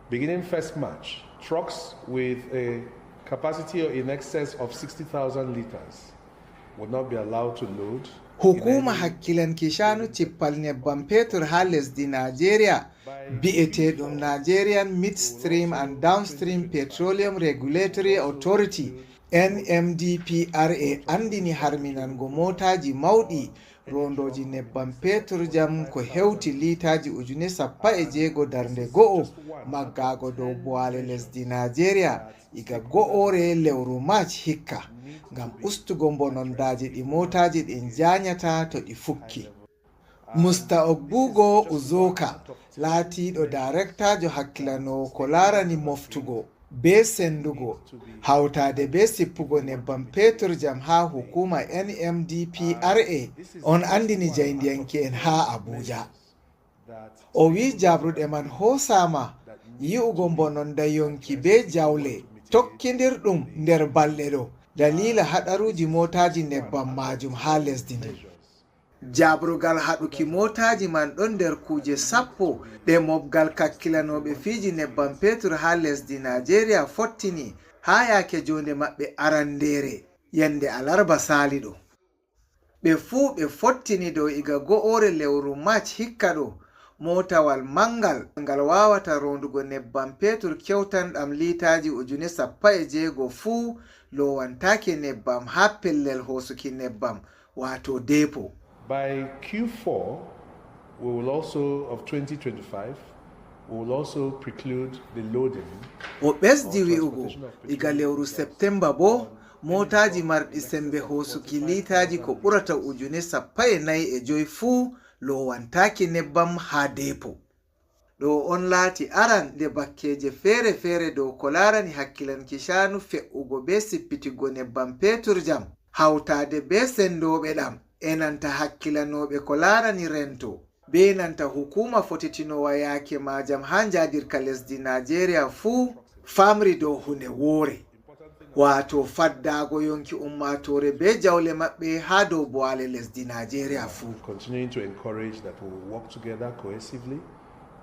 Beginning 1st March, trucks with a capacity in excess of 60,000 liters would not be allowed to load. Hukuma hakkilanki shanu cippal nebbam petur ha lesdi Nigeria bi'eteɗum Nigerian Midstream and Downstream Petroleum Regulatory Authority NMDPRA andini harminango motaji mawɗi Roondoji Nebbam Peturjam ko hewti litaji Ujune 16 ndarnde go'o maggago dow buwaale lesdi Nigeria iga go'ore lewru March hikka ngam ustugo bonondaji ɗi motaji ɗin janyata to ɗi fukki. Maggugo Uzoka laatiɗo darektajo hakkilanowo ko larani moftugo be sendugo hawtade be sippugo nebbam Peturjam ha hukuma NMDPRA on andini jayndiyanke en ha Abuja. O wi jabruɗe man hosama yi'ugo bononda yonki be jawle tokkidirɗum nder balɗe ɗo dalila haɗaruji motaji nebbam majum ha lesdi ndin. Jabrugal haɗuki motaji man ɗon nder kuje 10 ɗe mobgal kakkilanoɓe fiji nebbam petur ha lesdi Nigeria fottini ha yake jonde maɓɓe arandere yande alarba saliɗo. Ɓe fuu ɓe fottini dow iga go'ore lewru March hikka ɗo motawal mangal ngal wawata rondugo nebbam petur kewtanɗam litaji Ujune 16 fuu lowantake nebbam ha pellel hosuki nebbam wato depo. By Q4 of 2025, we will also preclude the loading. O ɓesdi wi'ugo iga lewru September bo motaji marɗi sembe hosuki litaji ko ɓurata Ujune 15 fuu lowantaki nebbam ha depo. Ɗo on laati aran nde bakkeje fere dow ko larani hakkilanki shanu fe'ugo be sippitigo nebbam Peturjam hawtade be sendoɓe ɗam enanta hakkilanoɓe ko larani rento be nanta hukuma fotitinowa yake majam ha jadirka lesdi Nigeria fuu famri dow hunde woore wato faddago yonki ummatore be jawle maɓɓe ha dow buwaale lesdi Nigeria fuu. Continuing to encourage that we will work together cohesively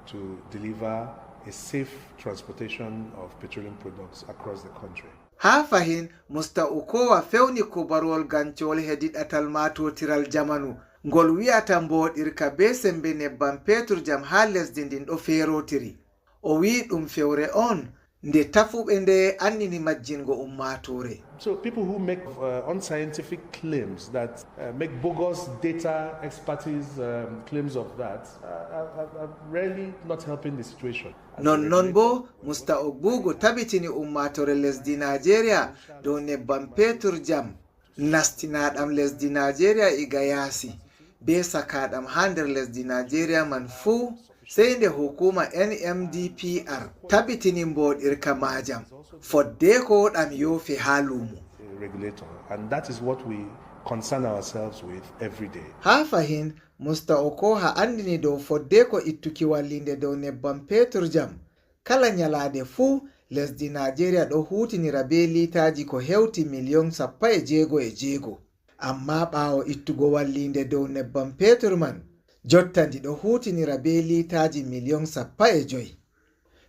to deliver a safe transportation of petroleum products across the country. Ha fahin Musta Ukowa fewni kubarwol gancol hedi ɗatal matotiral jamanu ngol wi'ata mboɗirka be sembe nebbam Peturjam ha lesdi ndin ɗo ferotiri. O wi ɗum fewre on nde tafuɓe nde annini majjingo ummatore. So people who make unscientific claims that make bogus data expertise claims of that are really not helping the situation. Non bo Musta Ogbugo tabitini ummatore lesdi Nigeria dow nebbam Peturjam nastinaɗam lesdi Nigeria iga yasi be sakaɗam ha nder lesdi Nigeria man fuu sai nde hukuma NMDPR tabitini mboɗirka majam fodde ko ɗam yofe ha lumo. Regulator, and that is what we concern ourselves with every day. Ha fahin Musta Okoha andini dow fodde ko ittuki wallinde dow nebbam Peturjam kala nyalade fuu lesdi Nigeria ɗo hutinira be litaji ko hewti million 16. Amma ɓawo ittugo wallinde dow nebbam Petur man jottandi ɗo hutinira be litaji million 15.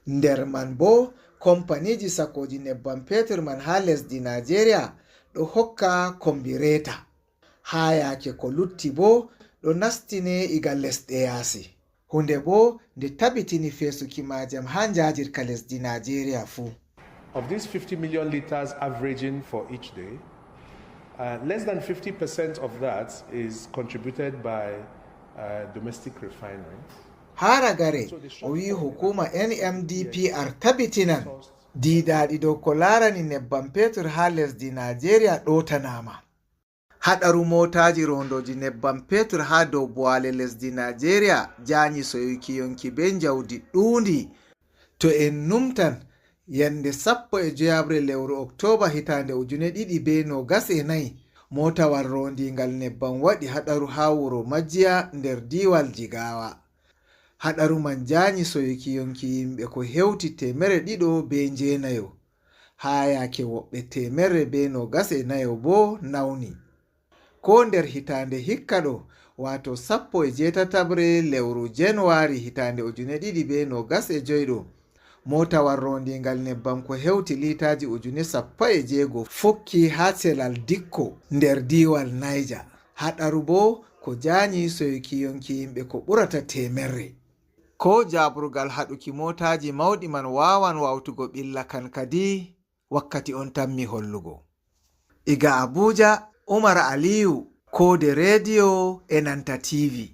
Nder man bo kompaniji sakoji nebbam Petur man ha lesdi Nigeria ɗo hokka kombireta ha yake ko lutti bo ɗo nastine iga lesɗe yasi hunde bo nde tabitini fesuki majam ha jajirka lesdi Nigeria fu. Of these 50 million liters averaging for each day, less than 50% of that is contributed by domestic refineries. Haragare o wi hukuma NMDPR tabitinan didaɗi dow ko larani nebbam petur ha lesdi Nigeria ɗotanama. Haɗaru motaji rondoji nebbam petur ha dow buwaale lesdi Nigeria janyi soyuki yonki be jawdi ɗuundi to en numtan yande 15 lewru Oktoba hitande Ujune 2024 motawal rondingal nebbam waɗi haɗaru ha wuro Majjiya nder diwal Jigawa. Haɗaru man janyi soyuki yonki yimɓe ko hewti 209 ha yake woɓɓe 129 bo nawni. Ko nder hitande hikka ɗo wato 18 lewru January hitande Ujune 2025 motawal rondingal nebbam ko hewti litaji ujune 16 fukki ha selal dikko nder diwal Niger. Haɗaru bo ko janyi soyuki yonki yimɓe ko ɓurata 100. Ko jaburgal haɗuki motaji mawɗi man wawan wawtugo ɓilla kan kadi wakkati on tammi hollugo. Iga Abuja, Umar Aliyu, Kode Radio e nanta TV.